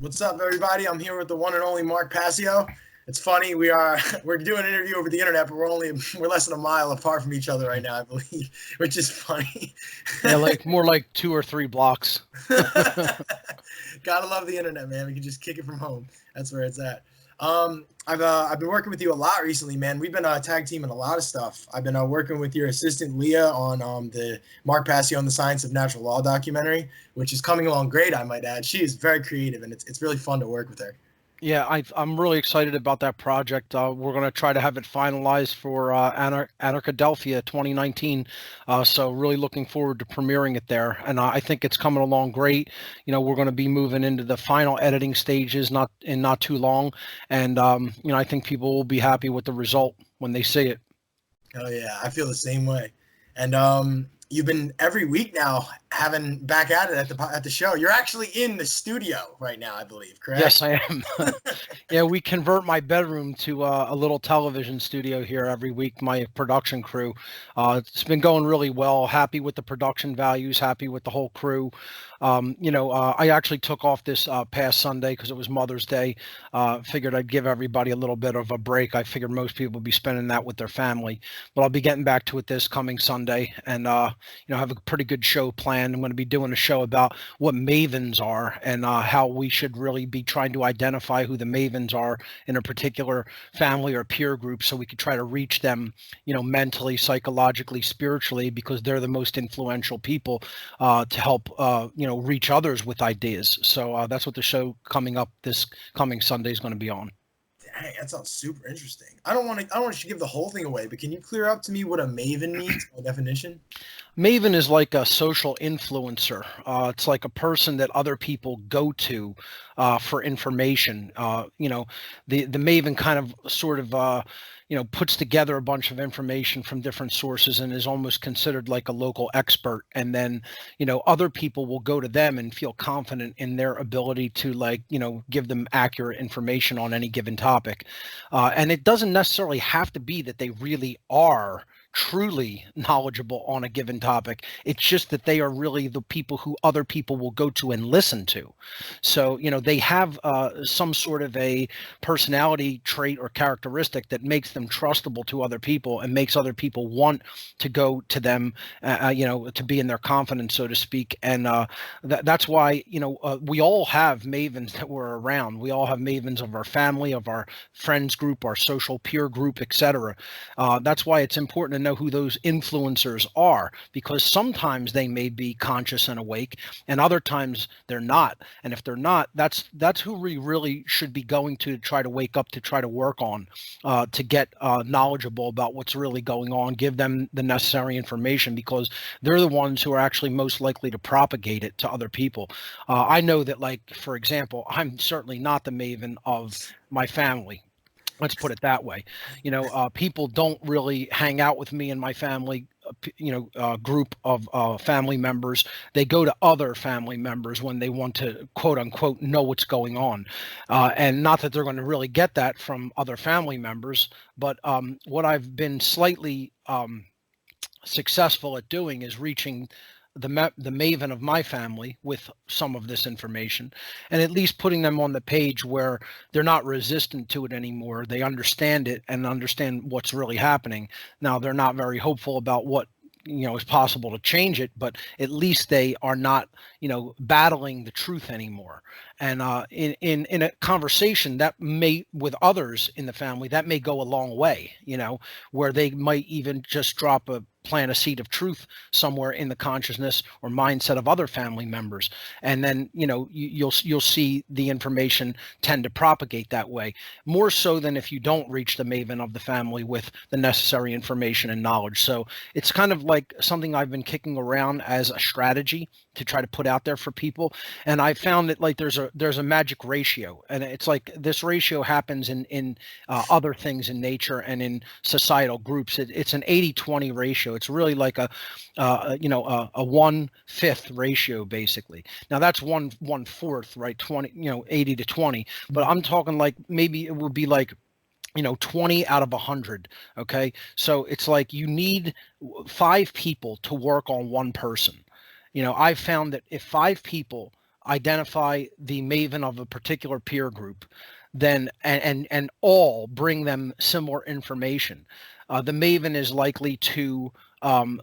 What's up, everybody? I'm here with the one and only Mark Passio. It's funny, we're doing an interview over the internet, but we're less than a mile apart from each other right now, I believe, which is funny. Yeah, like more like 2 or 3 blocks. Gotta love the internet, man. We can just kick it from home. That's where it's at. I've been working with you a lot recently, man. We've been tag teaming a lot of stuff. I've been working with your assistant Leah on the Mark Passio on the Science of Natural Law documentary, which is coming along great, I might add. She is very creative, and it's really fun to work with her. Yeah, I'm really excited about that project. We're going to try to have it finalized for Anarchadelphia 2019. So really looking forward to premiering it there. And I think it's coming along great. We're going to be moving into the final editing stages not too long. And, I think people will be happy with the result when they see it. Oh yeah, I feel the same way. And you've been every week now having back at it at the show. You're actually in the studio right now, I believe, correct? Yes, I am. Yeah, we convert my bedroom to a little television studio here every week, my production crew. It's been going really well. Happy with the production values, happy with the whole crew. I actually took off this past Sunday because it was Mother's Day. Figured I'd give everybody a little bit of a break. I figured most people would be spending that with their family. But I'll be getting back to it this coming Sunday and, have a pretty good show planned. I'm going to be doing a show about what mavens are and how we should really be trying to identify who the mavens are in a particular family or peer group so we could try to reach them, mentally, psychologically, spiritually, because they're the most influential people to help, reach others with ideas. So that's what the show coming up this coming Sunday is going to be on. Dang, that sounds super interesting. I don't want to give the whole thing away, but can you clear up to me what a maven means by definition? Maven is like a social influencer. It's like a person that other people go to for information. The Maven kind of sort of puts together a bunch of information from different sources and is almost considered like a local expert. And then, other people will go to them and feel confident in their ability to give them accurate information on any given topic. And it doesn't necessarily have to be that they really are truly knowledgeable on a given topic. It's just that they are really the people who other people will go to and listen to. So, they have some sort of a personality trait or characteristic that makes them trustable to other people and makes other people want to go to them, to be in their confidence, so to speak. And that's why, we all have mavens that we're around. We all have mavens of our family, of our friends group, our social peer group, etc. That's why it's important to know who those influencers are, because sometimes they may be conscious and awake and other times they're not. And if they're not, that's who we really should be going to try to wake up, to try to work on, to get knowledgeable about what's really going on, give them the necessary information, because they're the ones who are actually most likely to propagate it to other people. I know that, like, for example, I'm certainly not the maven of my family. Let's put it that way. People don't really hang out with me and my family, group of family members. They go to other family members when they want to, quote unquote, know what's going on. And not that they're going to really get that from other family members, but what I've been slightly successful at doing is reaching the maven of my family with some of this information, and at least putting them on the page where they're not resistant to it anymore. They understand it and understand what's really happening. Now, they're not very hopeful about what is possible to change it, but at least they are not battling the truth anymore. And in a conversation that may, with others in the family, that may go a long way, where they might even just plant a seed of truth somewhere in the consciousness or mindset of other family members. And then, you'll see the information tend to propagate that way, more so than if you don't reach the maven of the family with the necessary information and knowledge. So it's kind of like something I've been kicking around as a strategy to try to put out there for people. And I found that, like, there's a magic ratio, and it's like this ratio happens in other things in nature and in societal groups. It's an 80-20 ratio. It's really like a 1/5 ratio, basically. Now that's 1/4, right? 20, 80 to 20. But I'm talking like maybe it would be like 20 out of 100. Okay. So it's like you need 5 people to work on one person. I've found that if 5 people identify the maven of a particular peer group, then and all bring them similar information, the maven is likely to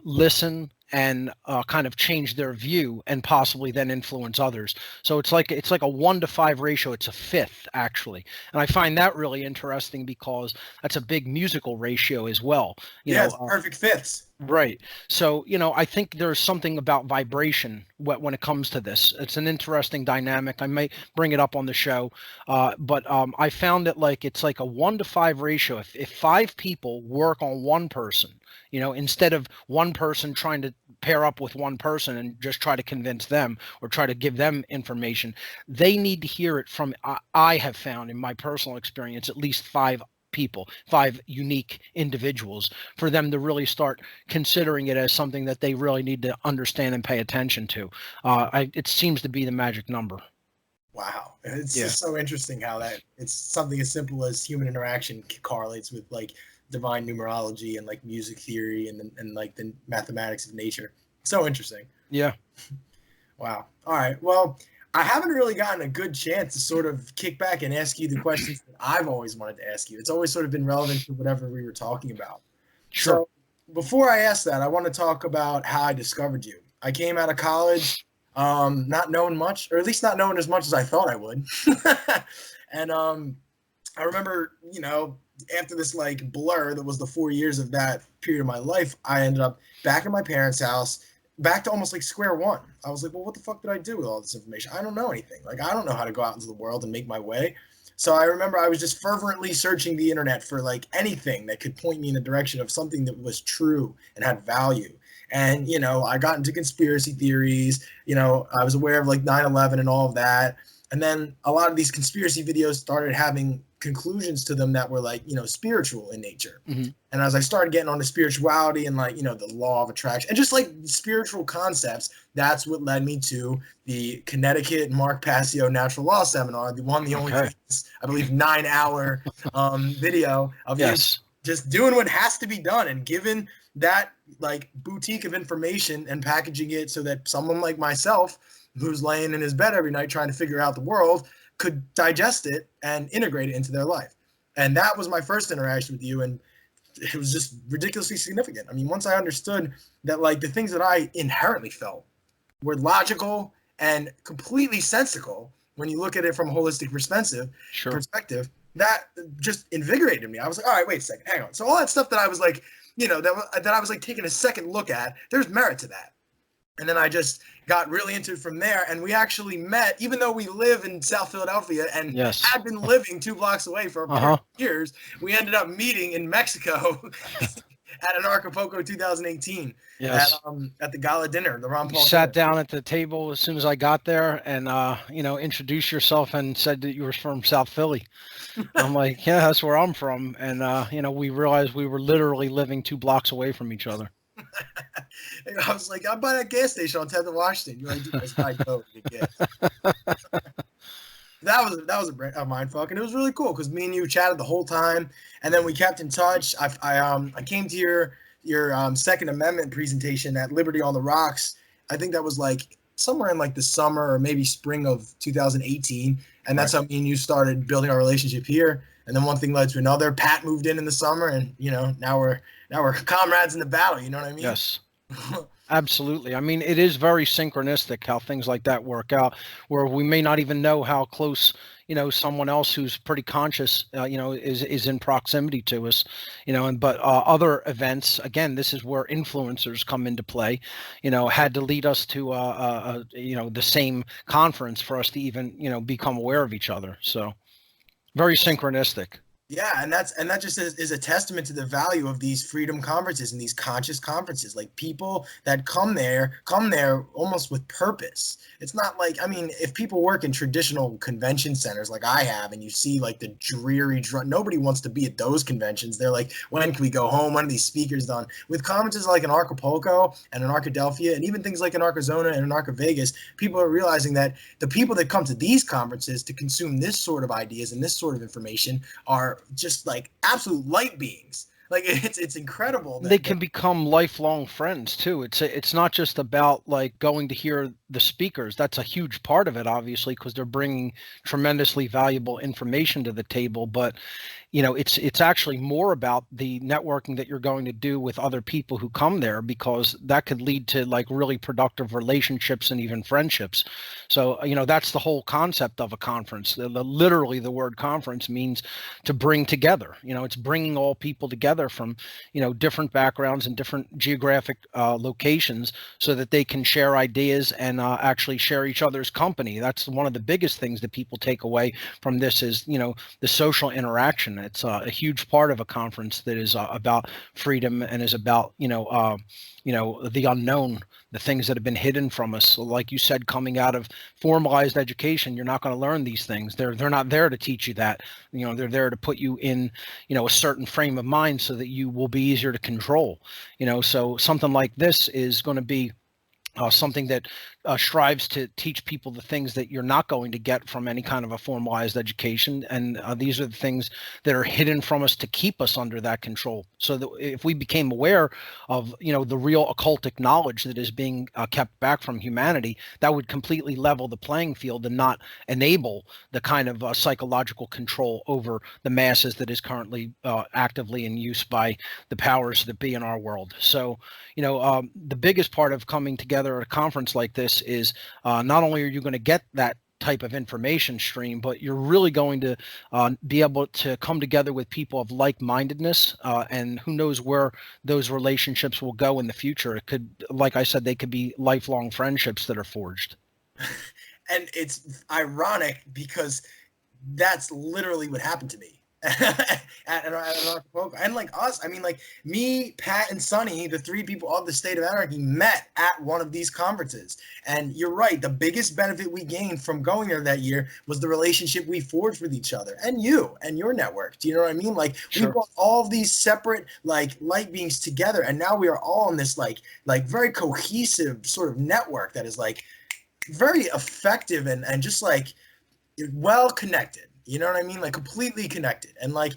listen and kind of change their view and possibly then influence others. So it's like a 1-to-5 ratio. It's a fifth actually, and I find that really interesting because that's a big musical ratio as well. It's perfect fifths. Right. So, I think there's something about vibration when it comes to this. It's an interesting dynamic. I might bring it up on the show, but I found that it's like a 1-to-5 ratio. If 5 people work on one person, instead of one person trying to pair up with one person and just try to convince them or try to give them information, they need to hear it from, I have found in my personal experience, at least 5 people, 5 unique individuals, for them to really start considering it as something that they really need to understand and pay attention to. It seems to be the magic number. Wow. It's just so interesting how that it's something as simple as human interaction correlates with divine numerology and music theory and the mathematics of nature. So interesting. Yeah. Wow. All right. Well, I haven't really gotten a good chance to sort of kick back and ask you the questions that I've always wanted to ask you. It's always sort of been relevant to whatever we were talking about. Sure. So before I ask that, I want to talk about how I discovered you. I came out of college not knowing much, or at least not knowing as much as I thought I would. And I remember, after this blur that was the 4 years of that period of my life, I ended up back at my parents' house, back to almost square one. I was like, well, what the fuck did I do with all this information? I don't know anything. I don't know how to go out into the world and make my way. So I remember I was just fervently searching the internet for anything that could point me in the direction of something that was true and had value. And, I got into conspiracy theories. I was aware of 9/11 and all of that. And then a lot of these conspiracy videos started having conclusions to them that were spiritual in nature. Mm-hmm. And as I started getting onto spirituality and the law of attraction and just spiritual concepts, that's what led me to the Connecticut Mark Passio Natural Law Seminar, the only, I believe, 9-hour video of you just doing what has to be done and given that boutique of information and packaging it so that someone like myself, who's laying in his bed every night trying to figure out the world, could digest it and integrate it into their life. And that was my first interaction with you, and it was just ridiculously significant. I mean, once I understood that the things that I inherently felt were logical and completely sensical when you look at it from a holistic perspective, that just invigorated me. I was like, all right, wait a second, hang on. So all that stuff that I was that I was taking a second look at, there's merit to that. And then I just got really into it from there. And we actually met, even though we live in South Philadelphia and had been living 2 blocks away for years, we ended up meeting in Mexico at an Acapulco 2018 at the gala dinner, the Ron Paul sat down at the table as soon as I got there and, introduced yourself and said that you were from South Philly. I'm like, yeah, that's where I'm from. And, we realized we were literally living 2 blocks away from each other. I was like, I'm by that gas station on 10th and Washington. You're like, dude, that's my go to get gas. That was a mind fuck, and it was really cool because me and you chatted the whole time, and then we kept in touch. I came to your Second Amendment presentation at Liberty on the Rocks. I think that was somewhere in the summer or maybe spring of 2018, and that's how me and you started building our relationship here. And then one thing led to another. Pat moved in the summer, and now we're comrades in the battle. You know what I mean? Yes. Absolutely. I mean, it is very synchronistic how things like that work out, where we may not even know how close, someone else who's pretty conscious, is in proximity to us, but other events, again, this is where influencers come into play, had to lead us to, the same conference for us to even, become aware of each other. So very synchronistic. Yeah, and that just is a testament to the value of these freedom conferences and these conscious conferences. People that come there almost with purpose. It's not if people work in traditional convention centers like I have, and you see the dreary, nobody wants to be at those conventions. They're like, when can we go home? When are these speakers done? With conferences like an Acapulco and an Arkadelphia, and even things like an Arizona and an Arca Vegas, people are realizing that the people that come to these conferences to consume this sort of ideas and this sort of information are just absolute light beings. It's incredible. They can become lifelong friends too. It's not just about going to hear the speakers. That's a huge part of it, obviously, because they're bringing tremendously valuable information to the table. But it's actually more about the networking that you're going to do with other people who come there, because that could lead to like really productive relationships and even friendships. So that's the whole concept of a conference. Literally, the word conference means to bring together. It's bringing all people together from different backgrounds and different geographic locations, so that they can share ideas and actually share each other's company. That's one of the biggest things that people take away from this is the social interaction. It's a huge part of a conference that is about freedom and is about the unknown, the things that have been hidden from us. So like you said, coming out of formalized education, you're not going to learn these things. They're not there to teach you that. They're there to put you in a certain frame of mind so that you will be easier to control. So something like this is going to be something that strives to teach people the things that you're not going to get from any kind of a formalized education. And these are the things that are hidden from us to keep us under that control. So that if we became aware of, the real occultic knowledge that is being kept back from humanity, that would completely level the playing field and not enable the kind of psychological control over the masses that is currently actively in use by the powers that be in our world. So, the biggest part of coming together at a conference like this is not only are you going to get that type of information stream, but you're really going to be able to come together with people of like-mindedness, and who knows where those relationships will go in the future. It could, like I said, they could be lifelong friendships that are forged. And it's ironic because that's literally what happened to me. And like us, I mean, like me, Pat, and Sonny, the three people of the State of Anarchy, met at one of these conferences. And you're right, the biggest benefit we gained from going there that year was the relationship we forged with each other, and you and your network. Do you know what I mean? Like Sure. We brought all of these separate like light beings together, and now we are all in this like very cohesive sort of network that is like very effective and just like well connected. You know what I mean? Like completely connected. And like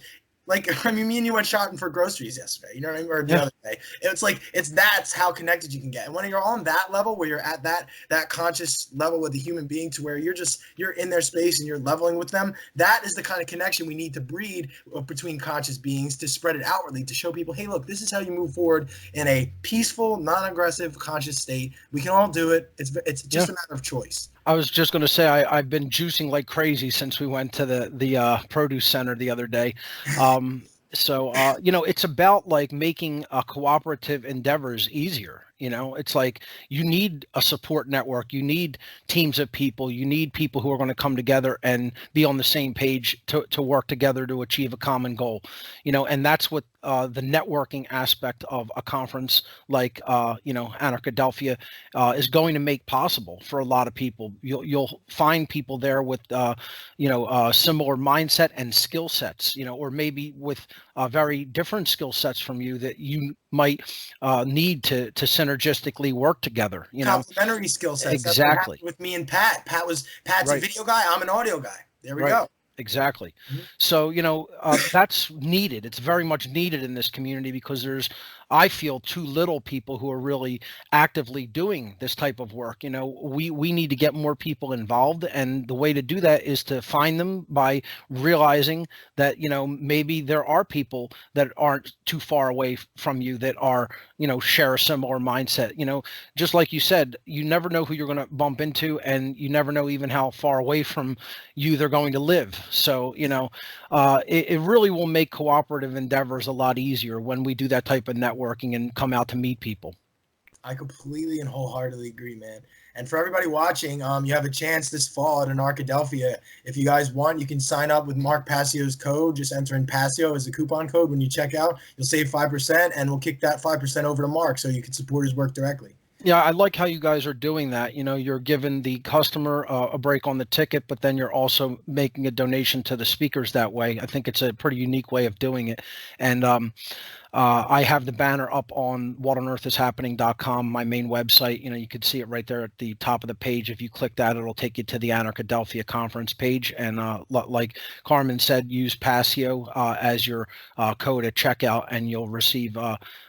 I mean, me and you went shopping for groceries yesterday. You know what I mean? Or the other day. It's like that's how connected you can get. And when you're on that level, where you're at that conscious level with a human being, to where you're in their space and you're leveling with them, that is the kind of connection we need to breed between conscious beings, to spread it outwardly, to show people, hey, look, this is how you move forward in a peaceful, non-aggressive, conscious state. We can all do it. It's just a matter of choice. I was just going to say I've been juicing like crazy since we went to the produce center the other day. So it's about like making cooperative endeavors easier. It's like you need a support network. You need teams of people. You need people who are going to come together and be on the same page to work together to achieve a common goal. And that's what the networking aspect of a conference like Anarchadelphia is going to make possible for a lot of people. You'll find people there with similar mindset and skill sets, or maybe with very different skill sets from you that you might need to synergistically work together. Complementary skill sets. Exactly. That's what with me and Pat. Pat's right. a video guy. I'm an audio guy. There we right. go. Exactly. Mm-hmm. So, that's needed. It's very much needed in this community, because I feel too little people who are really actively doing this type of work. We need to get more people involved. And the way to do that is to find them by realizing that, maybe there are people that aren't too far away from you that are, share a similar mindset. Just like you said, you never know who you're going to bump into, and you never know even how far away from you they're going to live. So, it really will make cooperative endeavors a lot easier when we do that type of networking and come out to meet people. I completely and wholeheartedly agree, man. And for everybody watching, you have a chance this fall at Anarchadelphia. If you guys want, you can sign up with Mark Passio's code. Just enter in Passio as a coupon code when you check out. You'll save 5%, and we'll kick that 5% over to Mark so you can support his work directly. Yeah, I like how you guys are doing that. You're giving the customer a break on the ticket, but then you're also making a donation to the speakers that way. I think it's a pretty unique way of doing it. And I have the banner up on whatonearthishappening.com, my main website. You can see it right there at the top of the page. If you click that, it'll take you to the Anarchadelphia conference page. And like Carmen said, use Passio as your code at checkout, and you'll receive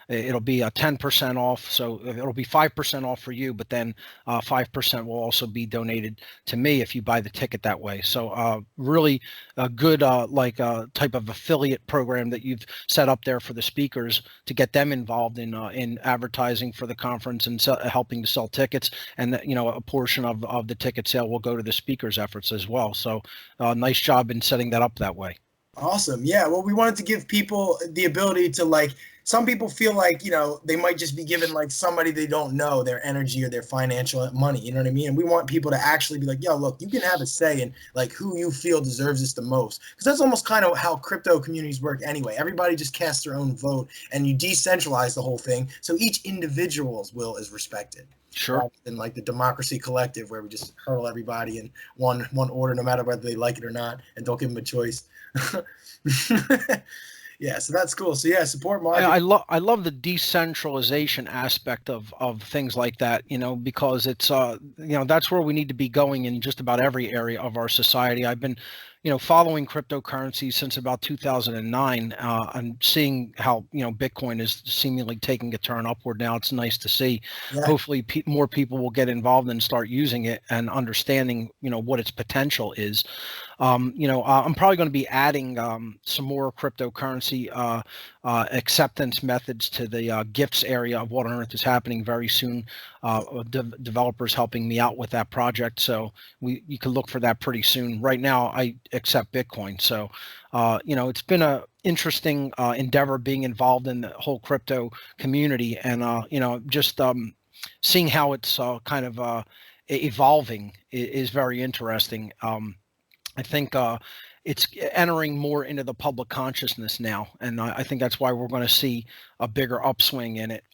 it'll be 10% off. So it'll be 5% 5% off for you, but then 5% will also be donated to me if you buy the ticket that way. So really a good type of affiliate program that you've set up there for the speakers to get them involved in advertising for the conference and helping to sell tickets. And a portion of the ticket sale will go to the speakers' efforts as well. So nice job in setting that up that way. Awesome. Yeah. Well, we wanted to give people the ability to, like, some people feel like, they might just be giving like somebody they don't know their energy or their financial money. You know what I mean? And we want people to actually be like, yo, look, you can have a say in like who you feel deserves this the most. Because that's almost kind of how crypto communities work anyway. Everybody just casts their own vote and you decentralize the whole thing. So each individual's will is respected. Sure. Rather than like the democracy collective where we just hurl everybody in one order, no matter whether they like it or not, and don't give them a choice. Yeah, so that's cool. So yeah, support market. I love the decentralization aspect of things like that, because it's that's where we need to be going in just about every area of our society. I've been following cryptocurrency since about 2009. I'm seeing how Bitcoin is seemingly taking a turn upward now. It's nice to see. Yeah. Hopefully more people will get involved and start using it and understanding what its potential is. I'm probably going to be adding some more cryptocurrency acceptance methods to the gifts area of What on Earth is Happening very soon. Developers helping me out with that project, so you can look for that pretty soon. Right now, I accept Bitcoin, so it's been a interesting endeavor being involved in the whole crypto community, and just seeing how it's kind of evolving is very interesting. I think it's entering more into the public consciousness now, and I think that's why we're going to see a bigger upswing in it.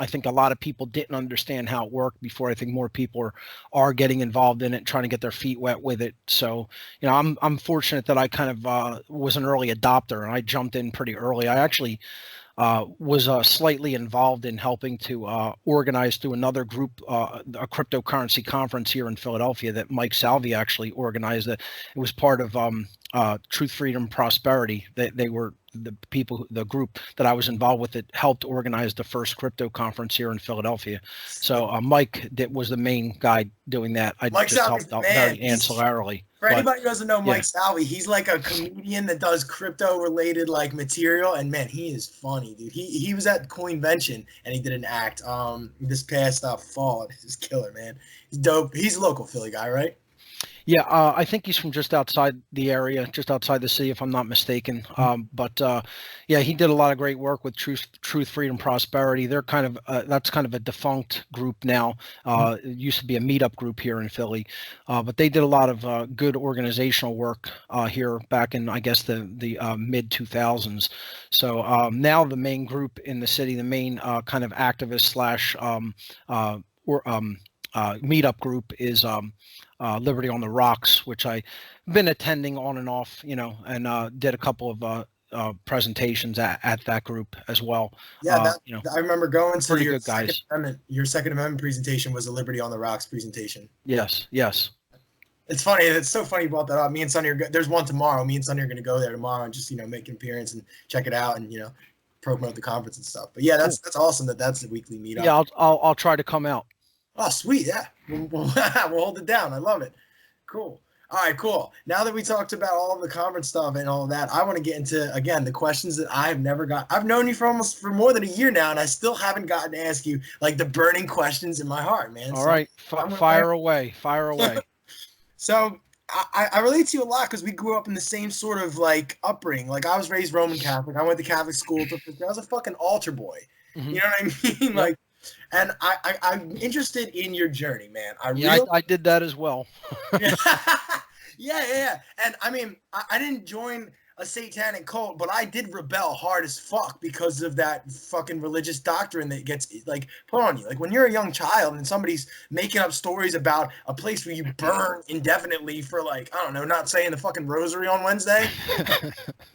I think a lot of people didn't understand how it worked before. I think more people are getting involved in it, trying to get their feet wet with it. So, I'm fortunate that I kind of was an early adopter, and I jumped in pretty early. I actually was slightly involved in helping to organize through another group, a cryptocurrency conference here in Philadelphia that Mike Salvi actually organized. It was part of Truth, Freedom, Prosperity. They were the people, the group that I was involved with, that helped organize the first crypto conference here in Philadelphia. So Mike was the main guy doing that. I Mike just Salvi's helped out man. very ancillarily. For anybody who doesn't know Mike Salvi, he's like a comedian that does crypto related like material, and man, he is funny, dude. He was at Coinvention and he did an act this past fall. He's killer, man. He's dope. He's a local Philly guy, right? Yeah, I think he's from just outside the area, just outside the city, if I'm not mistaken. But yeah, he did a lot of great work with Truth, Freedom, Prosperity. They're kind of that's kind of a defunct group now. It used to be a meetup group here in Philly, but they did a lot of good organizational work here back in, I guess, the mid 2000s. So now the main group in the city, the main kind of activist slash meetup group is Liberty on the Rocks, which I've been attending on and off, and did a couple of presentations at that group as well. Yeah, I remember going to your Second Amendment presentation was a Liberty on the Rocks presentation. Yes. It's funny. It's so funny you brought that up. Me and Sonny there's one tomorrow. Me and Sonny are going to go there tomorrow and just, make an appearance and check it out and, promote the conference and stuff. But yeah, that's awesome that's the weekly meetup. Yeah, I'll try to come out. Oh, sweet. Yeah. We'll hold it down. I love it. Cool. All right, cool. Now that we talked about all of the conference stuff and all of that, I want to get into, again, the questions that I've never got. I've known you for more than a year now, and I still haven't gotten to ask you, like, the burning questions in my heart, man. All right. Fire away. So I relate to you a lot because we grew up in the same sort of, like, upbringing. Like, I was raised Roman Catholic. I went to Catholic school. I was a fucking altar boy. Mm-hmm. You know what I mean? Yep. Like, and I'm interested in your journey, man. I did that as well. Yeah. And I mean, I didn't join a satanic cult, but I did rebel hard as fuck because of that fucking religious doctrine that gets like put on you. Like when you're a young child and somebody's making up stories about a place where you burn indefinitely for like, I don't know, not saying the fucking rosary on Wednesday.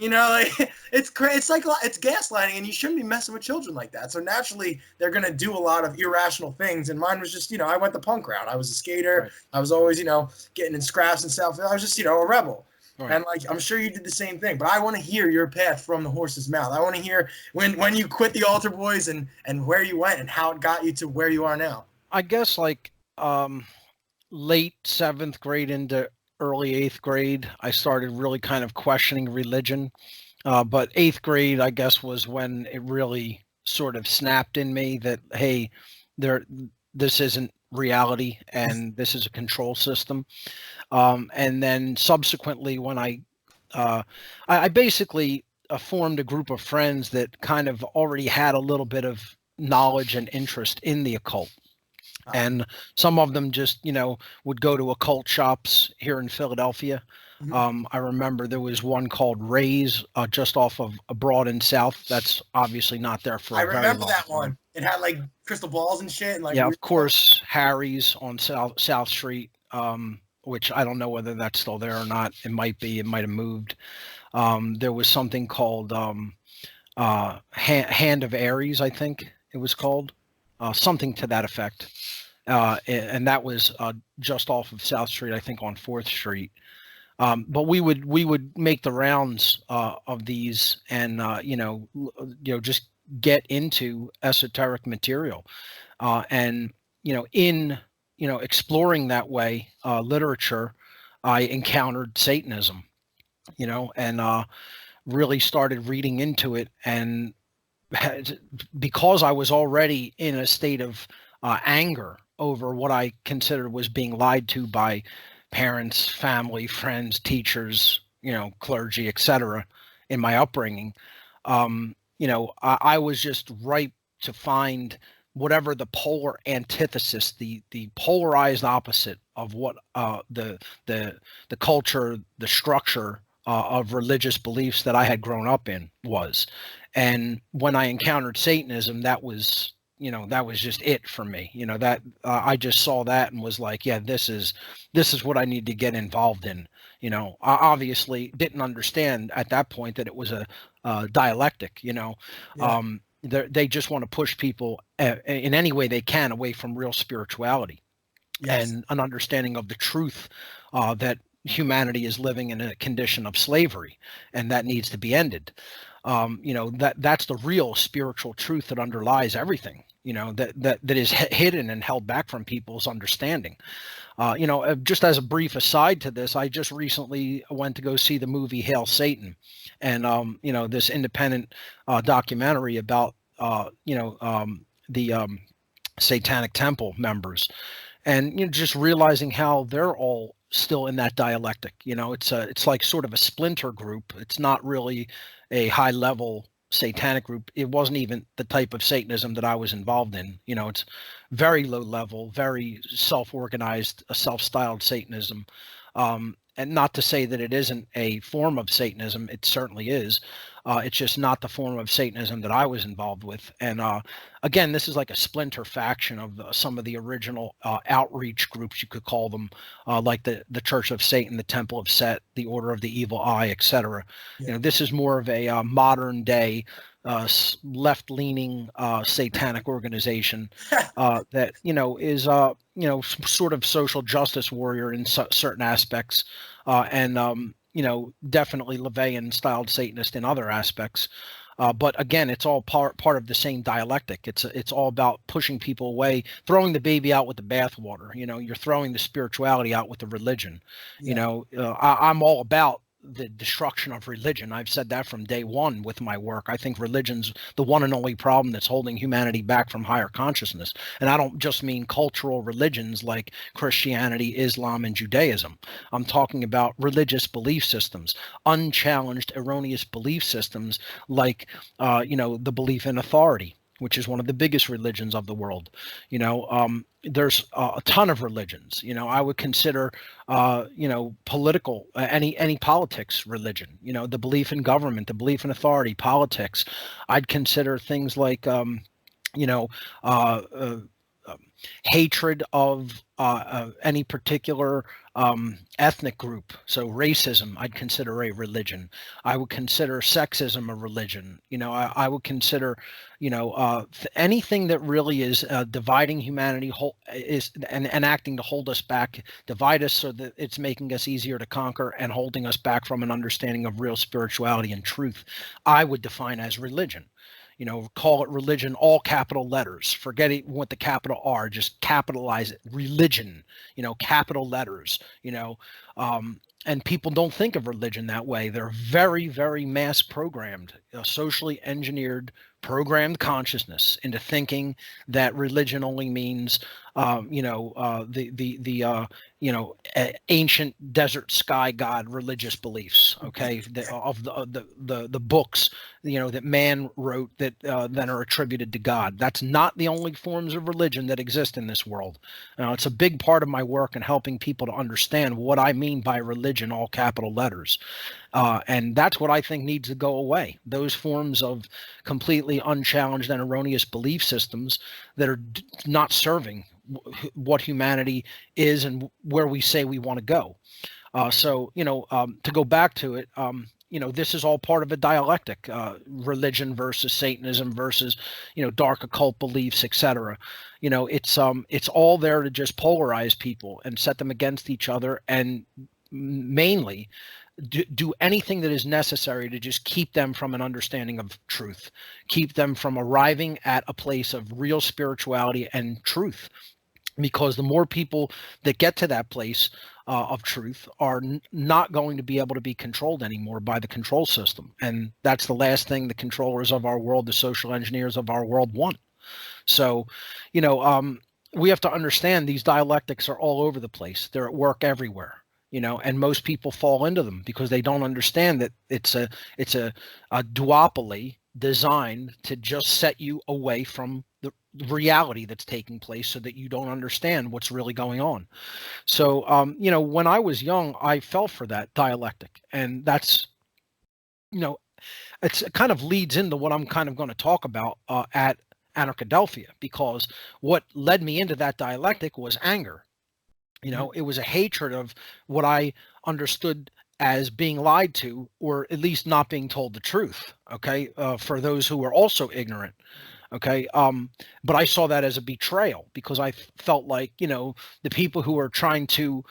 Like it's like it's gaslighting, and you shouldn't be messing with children like that. So naturally they're going to do a lot of irrational things. And mine was just, I went the punk route. I was a skater. Right. I was always, getting in scraps and stuff. I was just, a rebel. Right. And like, I'm sure you did the same thing, but I want to hear your path from the horse's mouth. I want to hear when you quit the altar boys and where you went and how it got you to where you are now. I guess like late 7th grade into early 8th grade, I started really kind of questioning religion. But 8th grade, I guess, was when it really sort of snapped in me that, hey, this isn't reality and this is a control system. And then subsequently, when I basically formed a group of friends that kind of already had a little bit of knowledge and interest in the occult. And some of them just, would go to occult shops here in Philadelphia. I remember there was one called Ray's just off of Broad and South. That's obviously not there for a very long time. I remember that one. It had like crystal balls and shit. And like yeah, of course, Harry's on South Street, which I don't know whether that's still there or not. It might be. It might have moved. There was something called Hand of Aries, I think it was called. Something to that effect. And that was just off of South Street, I think on 4th Street. But we would make the rounds of these and just get into esoteric material, and in exploring that way literature, I encountered Satanism, and really started reading into it, and because I was already in a state of anger over what I considered was being lied to by parents, family, friends, teachers, clergy, etc. in my upbringing. I was just ripe to find whatever the polar antithesis, the polarized opposite of what the culture, the structure of religious beliefs that I had grown up in was. And when I encountered Satanism, that was just it for me. That I just saw that and was like, yeah, this is what I need to get involved in. I obviously didn't understand at that point that it was a dialectic. They just want to push people in any way they can away from real spirituality. Yes. And an understanding of the truth that humanity is living in a condition of slavery, and that needs to be ended. That's the real spiritual truth that underlies everything, that is hidden and held back from people's understanding. Just as a brief aside to this, I just recently went to go see the movie Hail Satan, and this independent documentary about the Satanic Temple members, and just realizing how they're all still in that dialectic. It's like sort of a splinter group. It's not really a high level satanic group. It wasn't even the type of Satanism that I was involved in. It's very low level, very self-organized, self-styled Satanism. And not to say that it isn't a form of Satanism, it certainly is. It's just not the form of Satanism that I was involved with. And again, this is like a splinter faction of some of the original outreach groups, you could call them, like the Church of Satan, the Temple of Set, the Order of the Evil Eye, etc. Yeah. This is more of a modern day left-leaning satanic organization that is sort of social justice warrior in certain aspects, and definitely LaVeyan styled Satanist in other aspects. But again, it's all part of the same dialectic. It's all about pushing people away, throwing the baby out with the bathwater. You're throwing the spirituality out with the religion. Yeah. I'm all about the destruction of religion. I've said that from day one with my work. I think religion's the one and only problem that's holding humanity back from higher consciousness. And I don't just mean cultural religions like Christianity, Islam, and Judaism. I'm talking about religious belief systems, unchallenged, erroneous belief systems like, the belief in authority, which is one of the biggest religions of the world. There's a ton of religions. I would consider, political, any politics religion. The belief in government, the belief in authority, politics. I'd consider things like, hatred of any particular ethnic group. So racism, I'd consider a religion. I would consider sexism a religion. I would consider, anything that really is dividing humanity and acting to hold us back, divide us so that it's making us easier to conquer and holding us back from an understanding of real spirituality and truth, I would define as religion. Call it religion, all capital letters. Forget what the capital are, just capitalize it. Religion, capital letters, and people don't think of religion that way. They're very, very mass programmed, socially engineered, programmed consciousness into thinking that religion only means, ancient desert sky god religious beliefs. Okay, of the books, that man wrote that then are attributed to God. That's not the only forms of religion that exist in this world. It's a big part of my work in helping people to understand what I mean by religion, all capital letters. And that's what I think needs to go away. Those forms of completely unchallenged and erroneous belief systems that are not serving what humanity is and where we say we want to go. To go back to it, this is all part of a dialectic, religion versus Satanism versus, dark occult beliefs, etc. It's all there to just polarize people and set them against each other, and mainly do anything that is necessary to just keep them from an understanding of truth, keep them from arriving at a place of real spirituality and truth. Because the more people that get to that place of truth are not going to be able to be controlled anymore by the control system. And that's the last thing the controllers of our world, the social engineers of our world, want. So, we have to understand these dialectics are all over the place. They're at work everywhere. And most people fall into them because they don't understand that it's a duopoly designed to just set you away from the reality that's taking place so that you don't understand what's really going on. So, when I was young, I fell for that dialectic, and that's, it kind of leads into what I'm kind of going to talk about at Anarchadelphia, because what led me into that dialectic was anger. It was a hatred of what I understood as being lied to, or at least not being told the truth. Okay. For those who were also ignorant. Okay. But I saw that as a betrayal, because I felt like, the people who are trying to,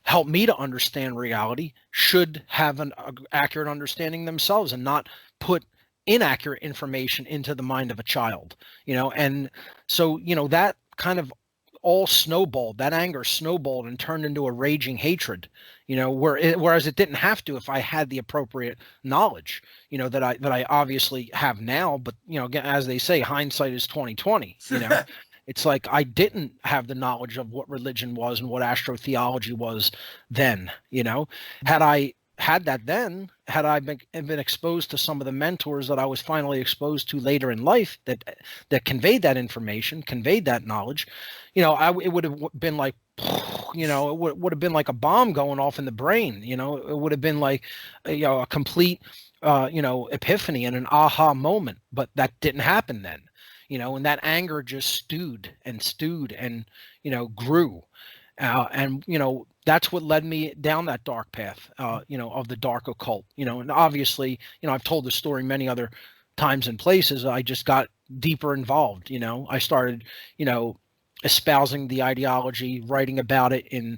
help me to understand reality should have an accurate understanding themselves and not put inaccurate information into the mind of a child, and so, that kind of all snowballed, that anger snowballed and turned into a raging hatred, whereas it didn't have to if I had the appropriate knowledge, that I obviously have now. But, again, as they say, hindsight is 20/20, It's like I didn't have the knowledge of what religion was and what astrotheology was then, Had I had that then, had I been exposed to some of the mentors that I was finally exposed to later in life that conveyed that information, conveyed that knowledge, it would have been like, it would have been like a bomb going off in the brain. It would have been like, a complete, epiphany and an aha moment. But that didn't happen then, and that anger just stewed and grew. And that's what led me down that dark path, of the dark occult, and obviously, I've told the story many other times and places. I just got deeper involved. I started, espousing the ideology, writing about it in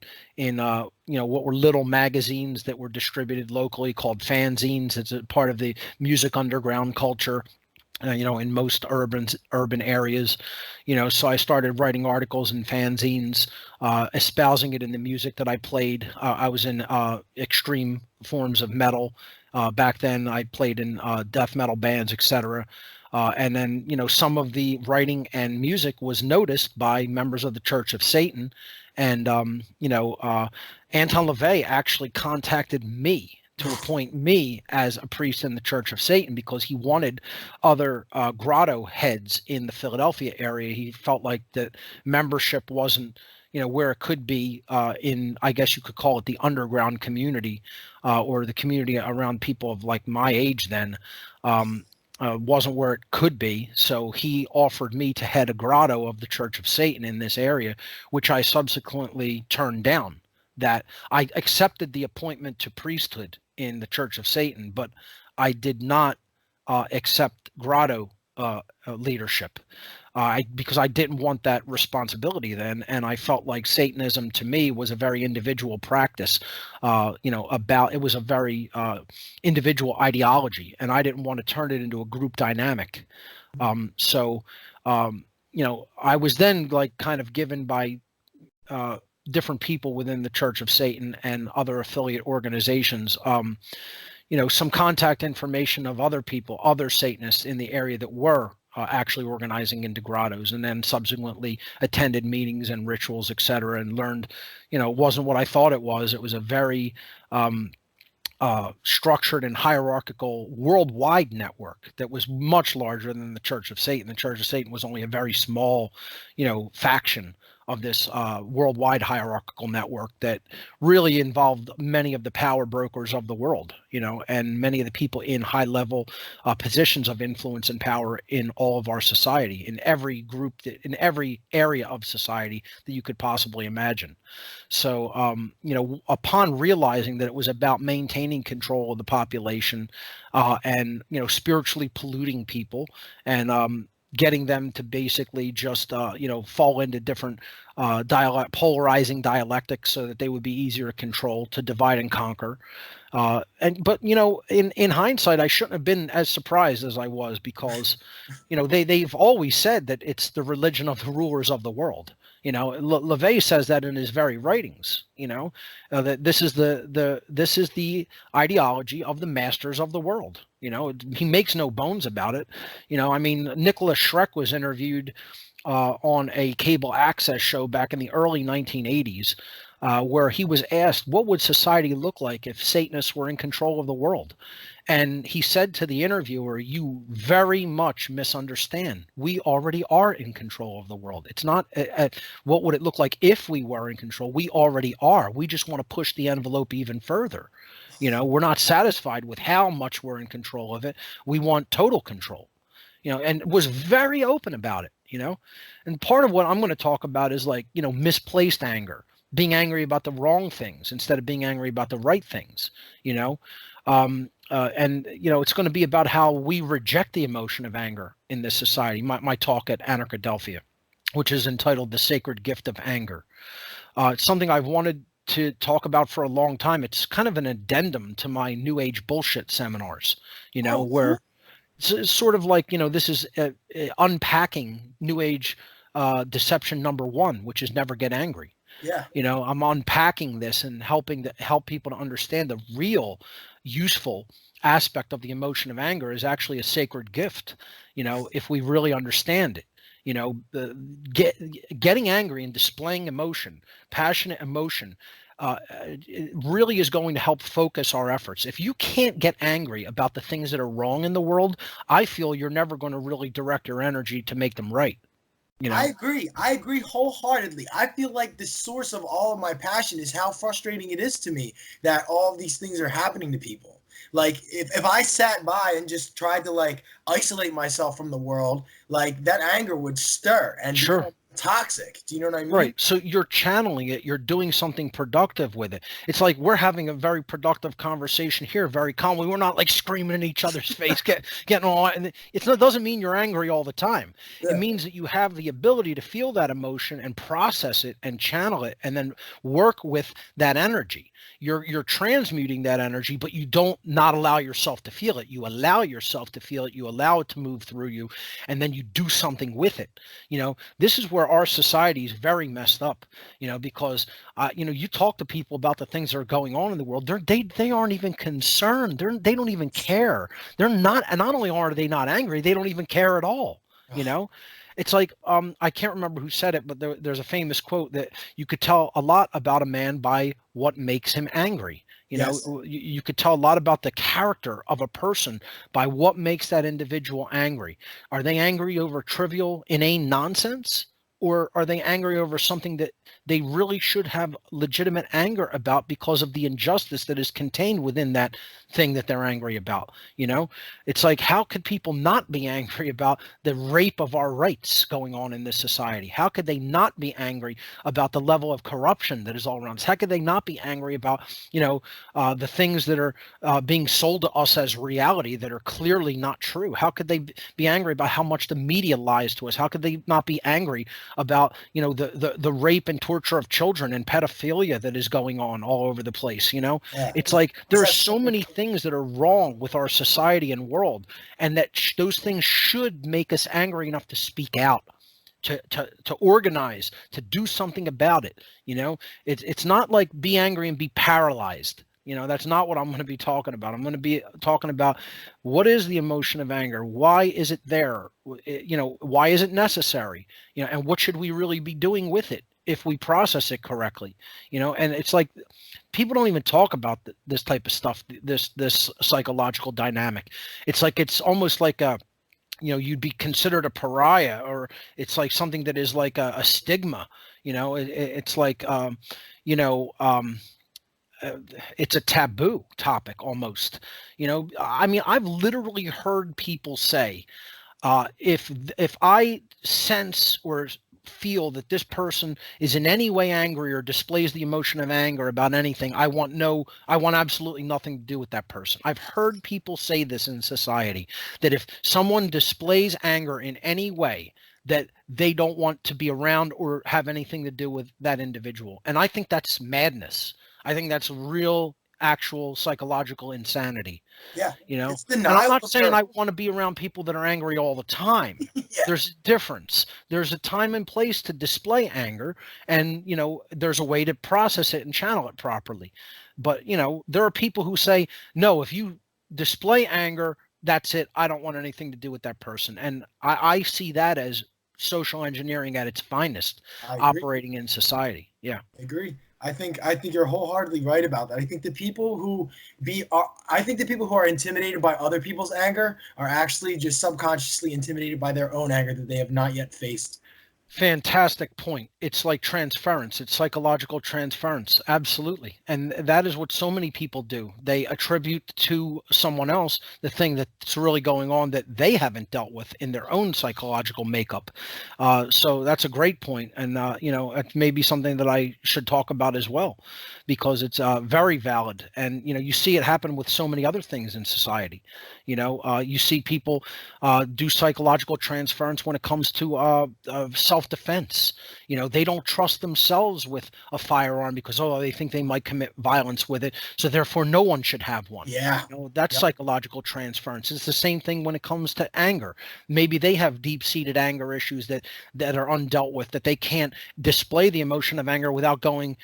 what were little magazines that were distributed locally called fanzines. It's a part of the music underground culture. In most urban areas, so I started writing articles in fanzines, espousing it in the music that I played. I was in extreme forms of metal. Back then I played in death metal bands, etc. And then, some of the writing and music was noticed by members of the Church of Satan. And, Anton LaVey actually contacted me to appoint me as a priest in the Church of Satan, because he wanted other grotto heads in the Philadelphia area. He felt like that membership wasn't, where it could be in, I guess you could call it the underground community, or the community around people of like my age then. wasn't where it could be. So he offered me to head a grotto of the Church of Satan in this area, which I subsequently turned down. That I accepted the appointment to priesthood in the Church of Satan, but I did not accept grotto leadership. Because I didn't want that responsibility then, and I felt like Satanism to me was a very individual practice. It was a very individual ideology, and I didn't want to turn it into a group dynamic. I was then like kind of given by different people within the Church of Satan and other affiliate organizations, some contact information of other people, other Satanists in the area that were actually organizing into grottos, and then subsequently attended meetings and rituals, etc., and learned, it wasn't what I thought it was. It was a very structured and hierarchical worldwide network that was much larger than the Church of Satan. The Church of Satan was only a very small, faction of this worldwide hierarchical network that really involved many of the power brokers of the world, and many of the people in high level positions of influence and power in all of our society, in every group, in every area of society that you could possibly imagine. So, upon realizing that it was about maintaining control of the population and, spiritually polluting people and getting them to basically just, fall into different polarizing dialectics so that they would be easier to control, to divide and conquer. But in hindsight, I shouldn't have been as surprised as I was, because, they've always said that it's the religion of the rulers of the world. LaVey says that in his very writings, that this is the ideology of the masters of the world. He makes no bones about it. Nicholas Schreck was interviewed on a cable access show back in the early 1980s, where he was asked, what would society look like if Satanists were in control of the world? And he said to the interviewer, you very much misunderstand. We already are in control of the world. It's not what would it look like if we were in control. We already are. We just want to push the envelope even further. We're not satisfied with how much we're in control of it. We want total control, and was very open about it, and part of what I'm going to talk about is misplaced anger, being angry about the wrong things instead of being angry about the right things, it's going to be about how we reject the emotion of anger in this society. My talk at Anarchadelphia, which is entitled The Sacred Gift of Anger. It's something I've wanted to talk about for a long time. It's kind of an addendum to my New Age bullshit seminars, where it's sort of like, this is unpacking New Age deception number one, which is never get angry. Yeah. I'm unpacking this and help people to understand the real useful aspect of the emotion of anger is actually a sacred gift, if we really understand it. Getting angry and displaying emotion, passionate emotion, it really is going to help focus our efforts. If you can't get angry about the things that are wrong in the world, I feel you're never going to really direct your energy to make them right. I agree wholeheartedly. I feel like the source of all of my passion is how frustrating it is to me that all of these things are happening to people. Like if I sat by and just tried to isolate myself from the world, that anger would stir and become toxic. Do you know what I mean? Right. So you're channeling it. You're doing something productive with it. It's like we're having a very productive conversation here, very calmly. We're not screaming in each other's face, getting all. And it doesn't mean you're angry all the time. Yeah. It means that you have the ability to feel that emotion and process it and channel it, and then work with that energy. You're transmuting that energy, but you don't not allow yourself to feel it. You allow yourself to feel it. You allow it to move through you, and then you do something with it. This is where our society is very messed up. Because you talk to people about the things that are going on in the world. They aren't even concerned. They don't even care. They're not. And not only are they not angry, they don't even care at all. It's like, I can't remember who said it, but there's a famous quote that you could tell a lot about a man by what makes him angry. You could tell a lot about the character of a person by what makes that individual angry. Are they angry over trivial, inane nonsense? or are they angry over something that they really should have legitimate anger about because of the injustice that is contained within that thing that they're angry about? It's like, how could people not be angry about the rape of our rights going on in this society? How could they not be angry about the level of corruption that is all around us? How could they not be angry about, the things that are being sold to us as reality that are clearly not true? How could they be angry about how much the media lies to us? How could they not be angry about the rape and torture of children and pedophilia that is going on all over the place? Yeah. It's like there are so many things that are wrong with our society and world, and that those things should make us angry enough to speak out, to organize, to do something about it. It's not like be angry and be paralyzed. That's not what I'm going to be talking about. I'm going to be talking about what is the emotion of anger? Why is it there? Why is it necessary? And what should we really be doing with it if we process it correctly? And it's like people don't even talk about this type of stuff, this psychological dynamic. It's like, it's almost like you'd be considered a pariah, or it's like something that is like a stigma. It's like, it's a taboo topic almost. I've literally heard people say, if I sense or feel that this person is in any way angry or displays the emotion of anger about anything, I want absolutely nothing to do with that person. I've heard people say this in society, that if someone displays anger in any way, that they don't want to be around or have anything to do with that individual. And I think that's madness. I think that's real, actual psychological insanity. Yeah. And I'm not saying I want to be around people that are angry all the time. Yeah. There's a difference. There's a time and place to display anger, and there's a way to process it and channel it properly. But there are people who say, no, if you display anger, that's it. I don't want anything to do with that person. And I see that as social engineering at its finest, operating in society. Yeah. I agree. I think you're wholeheartedly right about that. I think the people who are intimidated by other people's anger are actually just subconsciously intimidated by their own anger that they have not yet faced. Fantastic point. It's like transference. It's psychological transference. Absolutely. And that is what so many people do. They attribute to someone else the thing that's really going on that they haven't dealt with in their own psychological makeup. So that's a great point. And, it may be something that I should talk about as well, because it's very valid. And, you see it happen with so many other things in society. You see people do psychological transference when it comes to self-defense. They don't trust themselves with a firearm because they think they might commit violence with it, so therefore no one should have one. Yeah. That's psychological transference. It's the same thing when it comes to anger. Maybe they have deep-seated anger issues that are undealt with, that they can't display the emotion of anger without going,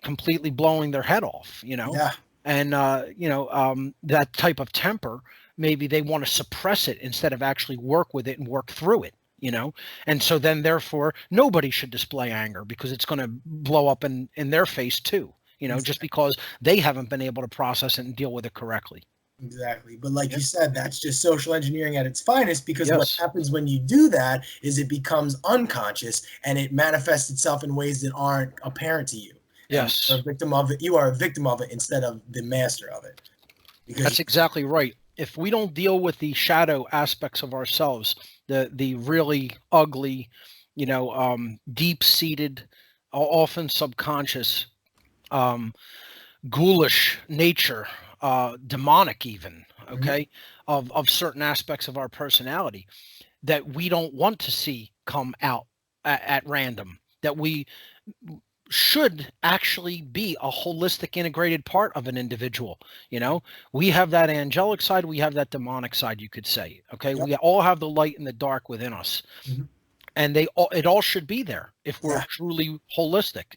completely blowing their head off. Yeah. And that type of temper, maybe they want to suppress it instead of actually work with it and work through it. And so then therefore nobody should display anger, because it's going to blow up in their face too, just because they haven't been able to process it and deal with it correctly. Exactly. But like you said, that's just social engineering at its finest, because what happens when you do that is it becomes unconscious and it manifests itself in ways that aren't apparent to you. Yes. You're a victim of it. You are a victim of it instead of the master of it. That's exactly right. If we don't deal with the shadow aspects of ourselves, the really ugly, deep-seated, often subconscious, ghoulish nature, demonic even, okay, of certain aspects of our personality that we don't want to see come out at random, that we should actually be a holistic, integrated part of an individual. We have that angelic side, we have that demonic side, you could say. Okay. Yep. We all have the light and the dark within us. And it all should be there if we're truly holistic.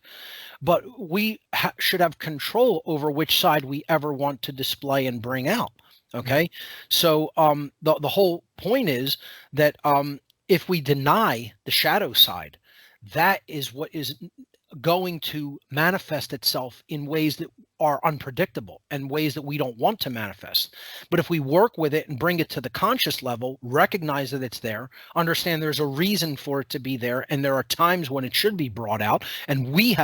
But we should have control over which side we ever want to display and bring out. Okay. So the whole point is that if we deny the shadow side, that is what is going to manifest itself in ways that are unpredictable and ways that we don't want to manifest. But if we work with it and bring it to the conscious level, recognize that it's there, understand there's a reason for it to be there, and there are times when it should be brought out, and we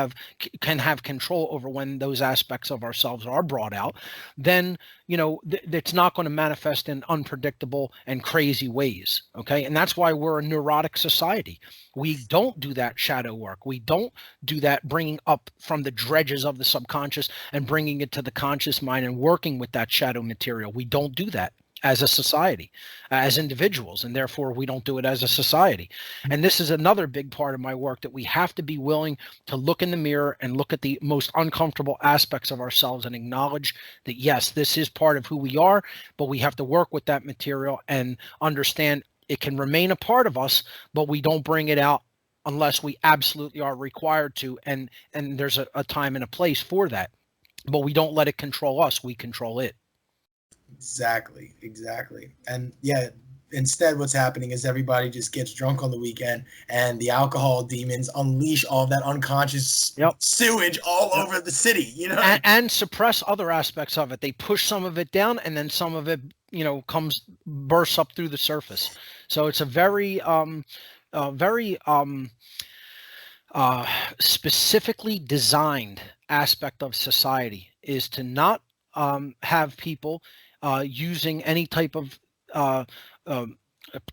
can have control over when those aspects of ourselves are brought out, then it's not going to manifest in unpredictable and crazy ways. Okay. And that's why we're a neurotic society. We don't do that shadow work. We don't do that bringing up from the dredges of the subconscious and bringing it to the conscious mind and working with that shadow material. We don't do that as a society, as individuals, and therefore we don't do it as a society. And this is another big part of my work, that we have to be willing to look in the mirror and look at the most uncomfortable aspects of ourselves and acknowledge that, yes, this is part of who we are, but we have to work with that material and understand it can remain a part of us, but we don't bring it out unless we absolutely are required to. And there's a time and a place for that, but we don't let it control us. We control it. Exactly. And yeah, instead what's happening is everybody just gets drunk on the weekend, and the alcohol demons unleash all of that unconscious sewage all over the city, and suppress other aspects of it. They push some of it down, and then some of it, bursts up through the surface. So it's a very specifically designed aspect of society, is to not have people using any type of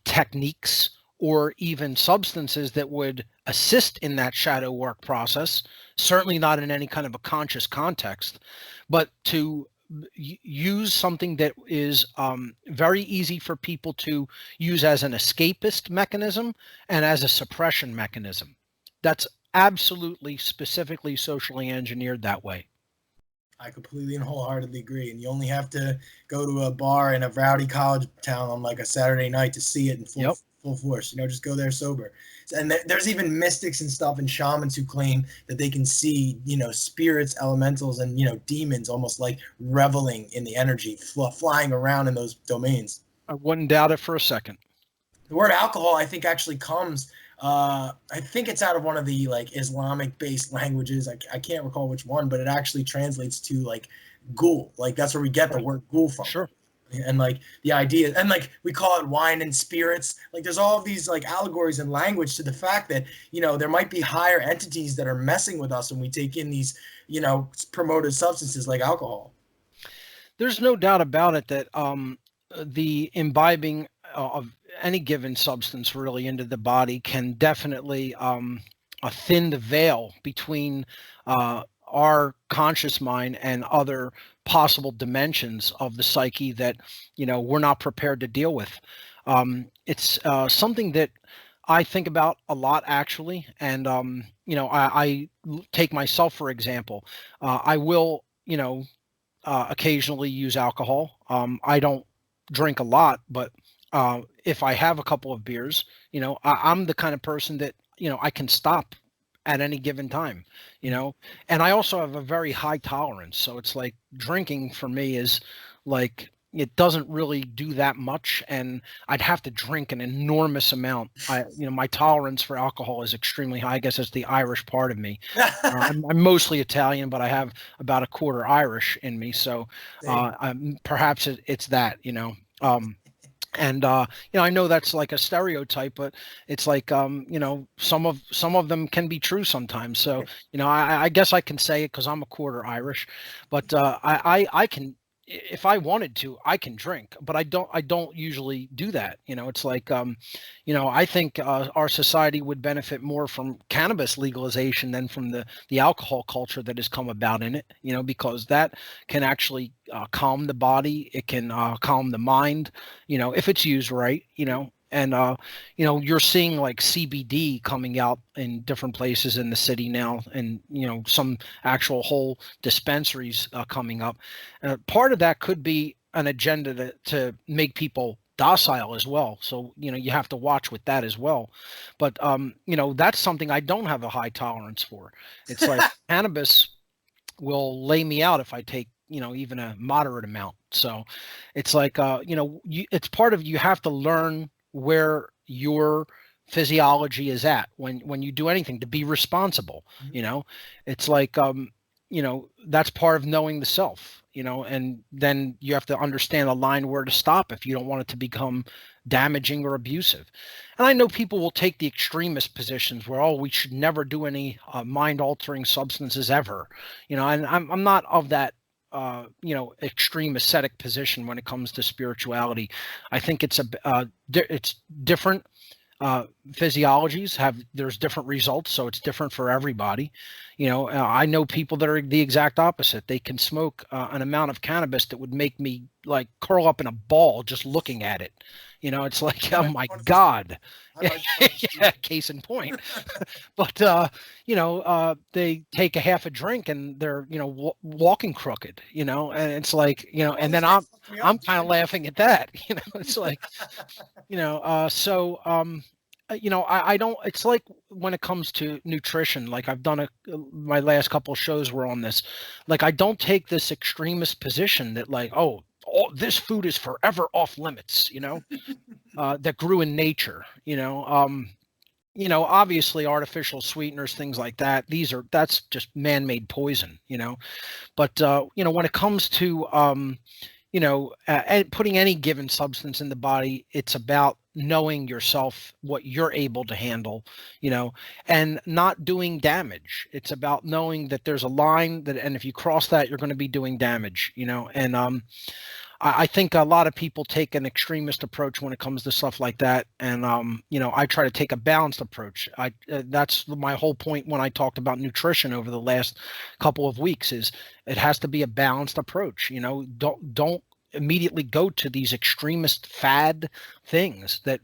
techniques or even substances that would assist in that shadow work process, certainly not in any kind of a conscious context, but to use something that is very easy for people to use as an escapist mechanism and as a suppression mechanism. That's absolutely specifically socially engineered that way. I completely and wholeheartedly agree. And you only have to go to a bar in a rowdy college town on like a Saturday night to see it in full force. Just go there sober. And there's even mystics and stuff and shamans who claim that they can see, spirits, elementals, and, demons almost like reveling in the energy, flying around in those domains. I wouldn't doubt it for a second. The word alcohol, I think, actually comes I think it's out of one of the like Islamic-based languages. I can't recall which one, but it actually translates to like ghoul. Like that's where we get the word ghoul from. Sure. And like the idea, and like we call it wine and spirits. Like there's all of these like allegories and language to the fact that there might be higher entities that are messing with us when we take in these promoted substances like alcohol. There's no doubt about it that the imbibing of any given substance really into the body can definitely thin the veil between our conscious mind and other possible dimensions of the psyche that we're not prepared to deal with. It's something that I think about a lot, actually, and I take myself for example. I will occasionally use alcohol. I don't drink a lot, but if I have a couple of beers, I'm the kind of person that, I can stop at any given time, and I also have a very high tolerance. So it's like drinking for me is like, it doesn't really do that much, and I'd have to drink an enormous amount. My tolerance for alcohol is extremely high. I guess it's the Irish part of me. I'm mostly Italian, but I have about a quarter Irish in me. So perhaps it's that, and I know that's like a stereotype, but it's like some of them can be true sometimes. So I guess I can say it because I'm a quarter Irish, but I can, if I wanted to, I can drink, but I don't usually do that. It's like I think our society would benefit more from cannabis legalization than from the alcohol culture that has come about in it, because that can actually calm the body. It can calm the mind, if it's used right, and you're seeing like CBD coming out in different places in the city now, and some actual whole dispensaries coming up. Part of that could be an agenda to make people docile as well. So you have to watch with that as well. But that's something I don't have a high tolerance for. It's like cannabis will lay me out if I take even a moderate amount. So it's like it's part of, you have to learn where your physiology is at when you do anything, to be responsible. It's like that's part of knowing the self, and then you have to understand a line where to stop if you don't want it to become damaging or abusive. And I know people will take the extremist positions where, oh, we should never do any mind altering substances ever, and I'm not of that extreme ascetic position when it comes to spirituality. I think it's it's different. Physiologies there's different results, so it's different for everybody. I know people that are the exact opposite. They can smoke an amount of cannabis that would make me like curl up in a ball just looking at it. It's like, oh my God. Yeah, case in point. But they take a half a drink and they're walking crooked, and it's like, and then I'm kind of laughing at that. It's like, I don't, it's like when it comes to nutrition, like I've done my last couple of shows were on this, like I don't take this extremist position that like, oh, this food is forever off limits, that grew in nature, obviously artificial sweeteners, things like that. That's just man-made poison, but, when it comes to, putting any given substance in the body, it's about knowing yourself, what you're able to handle, and not doing damage. It's about knowing that there's a line and if you cross that, you're going to be doing damage, and I think a lot of people take an extremist approach when it comes to stuff like that. And, I try to take a balanced approach. That's my whole point when I talked about nutrition over the last couple of weeks is it has to be a balanced approach. Don't immediately go to these extremist fad things that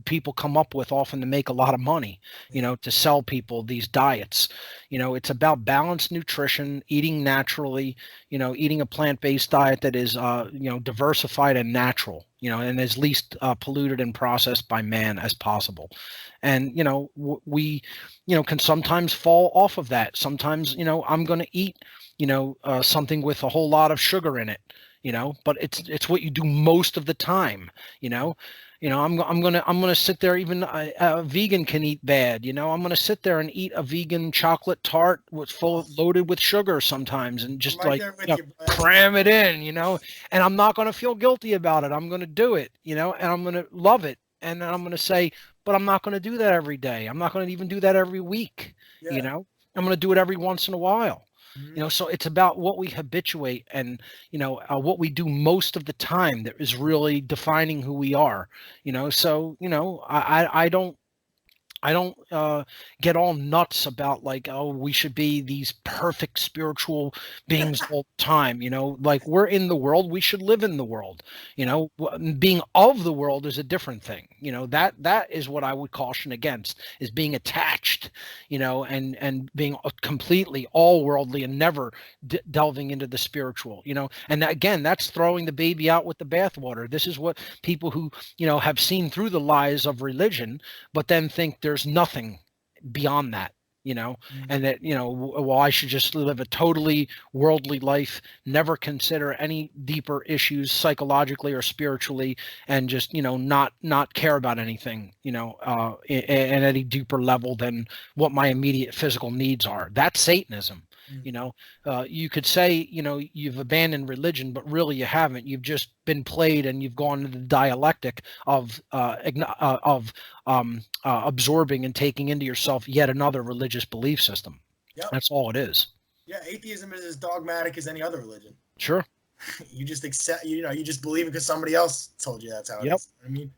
people come up with often to make a lot of money, to sell people these diets. It's about balanced nutrition, eating naturally, eating a plant-based diet that is, diversified and natural, and as least polluted and processed by man as possible. And, we, can sometimes fall off of that. Sometimes, I'm going to eat, something with a whole lot of sugar in it. But it's what you do most of the time. I'm gonna sit there. Even a vegan can eat bad. I'm gonna sit there and eat a vegan chocolate tart loaded with sugar sometimes, and just like cram it in. And I'm not gonna feel guilty about it. I'm gonna do it. And I'm gonna love it. And then I'm gonna say, but I'm not gonna do that every day. I'm not gonna even do that every week. Yeah. I'm gonna do it every once in a while. So it's about what we habituate and, what we do most of the time that is really defining who we are, so, I don't get all nuts about like, oh, we should be these perfect spiritual beings all the time. Like we're in the world, we should live in the world. Being of the world is a different thing. That is what I would caution against, is being attached, and being completely all worldly and never delving into the spiritual. And again, that's throwing the baby out with the bathwater. This is what people who have seen through the lies of religion, but then think there's nothing beyond that, and that, well, I should just live a totally worldly life, never consider any deeper issues psychologically or spiritually, and just, not care about anything, at any deeper level than what my immediate physical needs are. That's Satanism. You could say, you've abandoned religion, but really you haven't. You've just been played, and you've gone into the dialectic of absorbing and taking into yourself yet another religious belief system. Yep. That's all it is. Yeah, atheism is as dogmatic as any other religion. Sure. You just accept, you just believe it because somebody else told you that's how it is. I mean,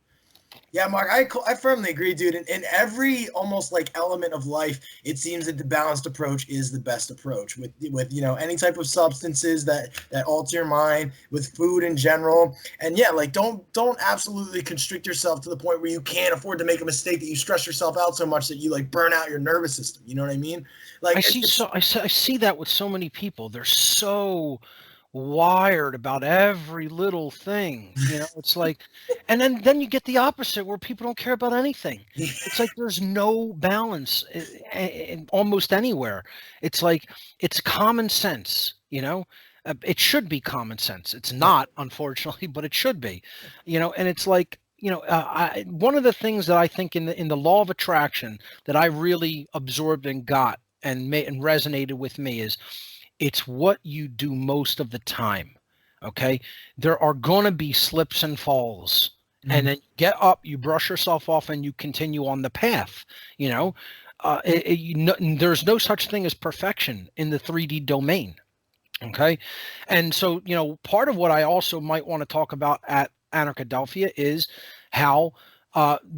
yeah, Mark, I firmly agree, dude. In every almost like element of life, it seems that the balanced approach is the best approach with any type of substances that alter your mind, with food in general. And yeah, like don't absolutely constrict yourself to the point where you can't afford to make a mistake, that you stress yourself out so much that you like burn out your nervous system. You know what I mean? Like I see that with so many people. They're so wired about every little thing, it's like, and then you get the opposite where people don't care about anything. It's like there's no balance in almost anywhere. It's like, it's common sense, it should be common sense. It's not, unfortunately, but it should be, and it's like, one of the things that I think in the law of attraction that I really absorbed and got and resonated with me is, It's what you do most of the time. Okay. There are going to be slips and falls. And then you get up, you brush yourself off, and you continue on the path. You know, there's no such thing as perfection in the 3D domain. Okay. And so, part of what I also might want to talk about at Anarchadelphia is how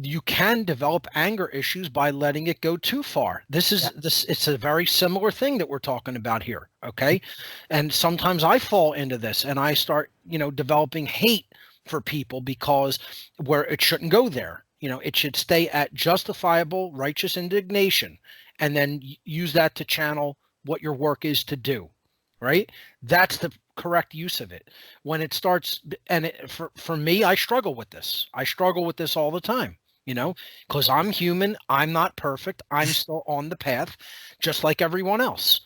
you can develop anger issues by letting it go too far. It's a very similar thing that we're talking about here. Okay. And sometimes I fall into this and I start, developing hate for people because where it shouldn't go there. It should stay at justifiable, righteous indignation, and then use that to channel what your work is to do. Right? That's the correct use of it. When it starts, and for me, I struggle with this. I struggle with this all the time, because I'm human. I'm not perfect. I'm still on the path, just like everyone else,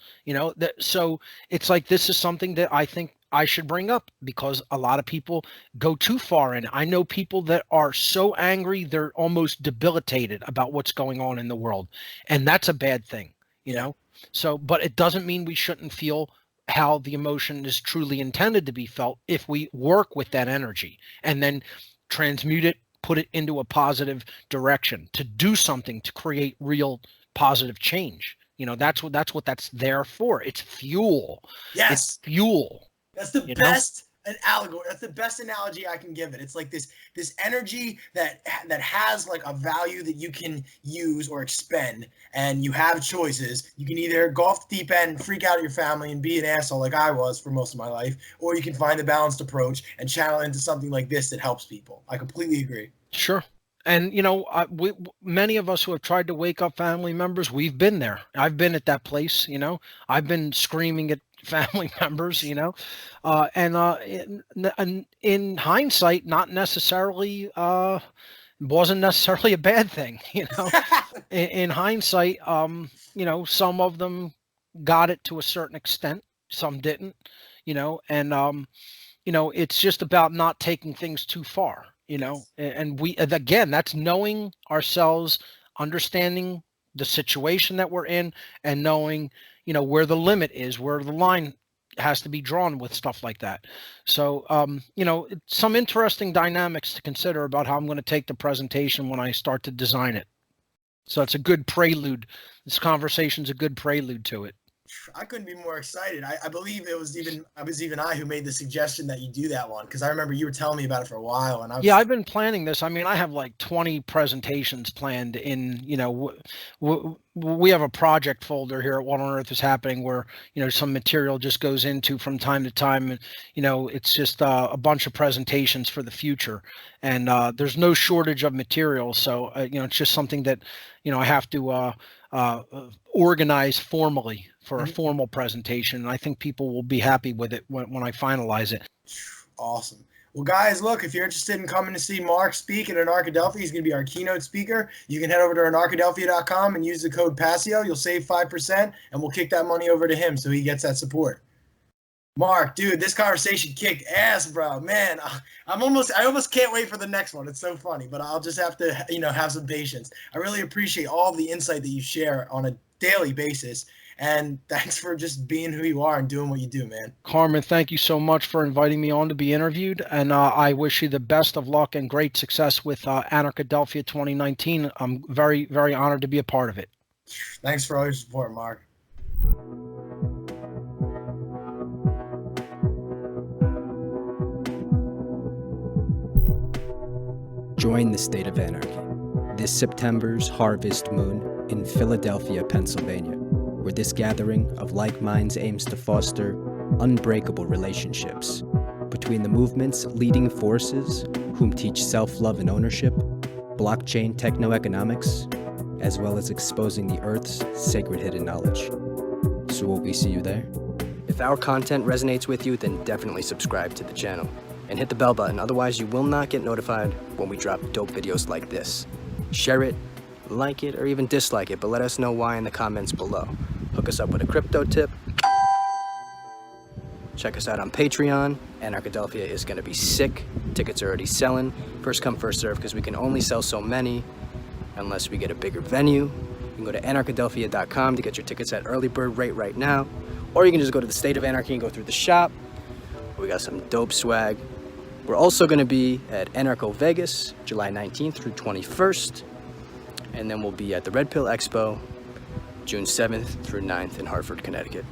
so it's like, this is something that I think I should bring up because a lot of people go too far in. I know people that are so angry, they're almost debilitated about what's going on in the world. And that's a bad thing, So, but it doesn't mean we shouldn't feel how the emotion is truly intended to be felt if we work with that energy and then transmute it, put it into a positive direction to do something to create real positive change. That's what that's there for. It's fuel. Yes. It's fuel. That's the best an allegory. That's the best analogy I can give it. It's like this energy that has like a value that you can use or expend, and you have choices. You can either go off the deep end, freak out at your family, and be an asshole like I was for most of my life, or you can find a balanced approach and channel into something like this that helps people. I completely agree. Sure. And, many of us who have tried to wake up family members, we've been there. I've been at that place, I've been screaming at family members, and in hindsight, not necessarily, wasn't necessarily a bad thing, in hindsight, some of them got it to a certain extent, some didn't, and, it's just about not taking things too far. And we, again, that's knowing ourselves, understanding the situation that we're in, and knowing, where the limit is, where the line has to be drawn with stuff like that. So, some interesting dynamics to consider about how I'm going to take the presentation when I start to design it. So it's a good prelude. This conversation's a good prelude to it. I couldn't be more excited. I believe it was even I who made the suggestion that you do that one, because I remember you were telling me about it for a while, and I've been planning this. I mean, I have like 20 presentations planned in, we have a project folder here at What on Earth is Happening where, some material just goes into from time to time, and, it's just a bunch of presentations for the future, and there's no shortage of material. So, it's just something that, I have to organize formally for a formal presentation. And I think people will be happy with it when I finalize it. Awesome. Well, guys, look, if you're interested in coming to see Mark speak at Anarchadelphia, he's going to be our keynote speaker. You can head over to anarchadelphia.com and use the code Passio. You'll save 5%, and we'll kick that money over to him so he gets that support. Mark, dude, this conversation kicked ass, bro. Man, I almost can't wait for the next one. It's so funny, but I'll just have to, have some patience. I really appreciate all the insight that you share on a daily basis. And thanks for just being who you are and doing what you do, man. Carmen, thank you so much for inviting me on to be interviewed. And I wish you the best of luck and great success with Anarchadelphia 2019. I'm very, very honored to be a part of it. Thanks for all your support, Mark. Join the State of Anarchy this September's Harvest Moon in Philadelphia, Pennsylvania, where this gathering of like minds aims to foster unbreakable relationships between the movement's leading forces, whom teach self-love and ownership, blockchain techno-economics, as well as exposing the Earth's sacred hidden knowledge. So will we see you there? If our content resonates with you, then definitely subscribe to the channel and hit the bell button, otherwise you will not get notified when we drop dope videos like this. Share it, like it, or even dislike it, but let us know why in the comments below. Hook us up with a crypto tip. Check us out on Patreon. Anarchadelphia is going to be sick. Tickets are already selling. First come, first serve, because we can only sell so many unless we get a bigger venue. You can go to anarchadelphia.com to get your tickets at early bird rate right now. or you can just go to the State of Anarchy and go through the shop. We got some dope swag. We're also going to be at Anarcho Vegas, July 19th through 21st. And then we'll be at the Red Pill Expo, June 7th through 9th in Hartford, Connecticut.